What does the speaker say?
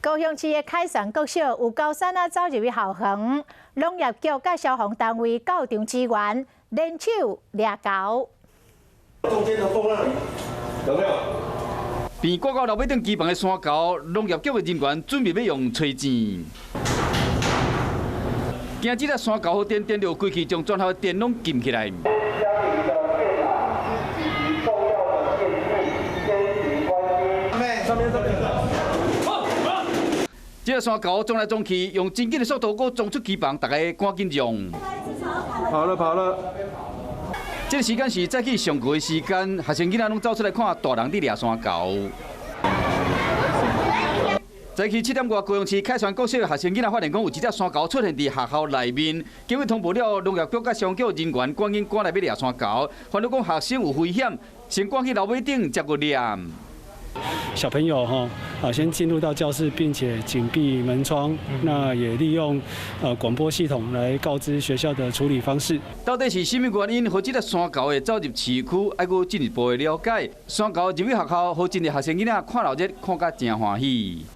高雄市的凯旋国小有高三走入去校园，农业局甲消防单位到场支援，联手掠猴。中间的缝那里有没有？边挂到楼尾顶基房的山猴，农业局的人员准备要用吹箭。今仔日山猴电流归去，将转头的电拢禁起来。 这个山猴撞来撞去，用真紧的速度，搁撞出基房，大家赶紧用。跑了。这个时间是早起上课的时间，学生囡仔拢走出来看大人伫掠山猴。早起7点外，高雄市凯旋国小的学生囡仔发现讲有一只山猴出现伫学校内面，经过通报了农业局甲消防局人员，赶紧赶来要掠山猴，发现讲学生有危险，先赶去楼尾顶接个掠。 小朋友先进入到教室，并且紧闭门窗，那也利用广播系统来告知学校的处理方式。到底是什么原因，和这个山猴会走入市区？爱过进一步的了解。山猴入去学校，和真个学生囡仔看闹热，看甲真欢喜。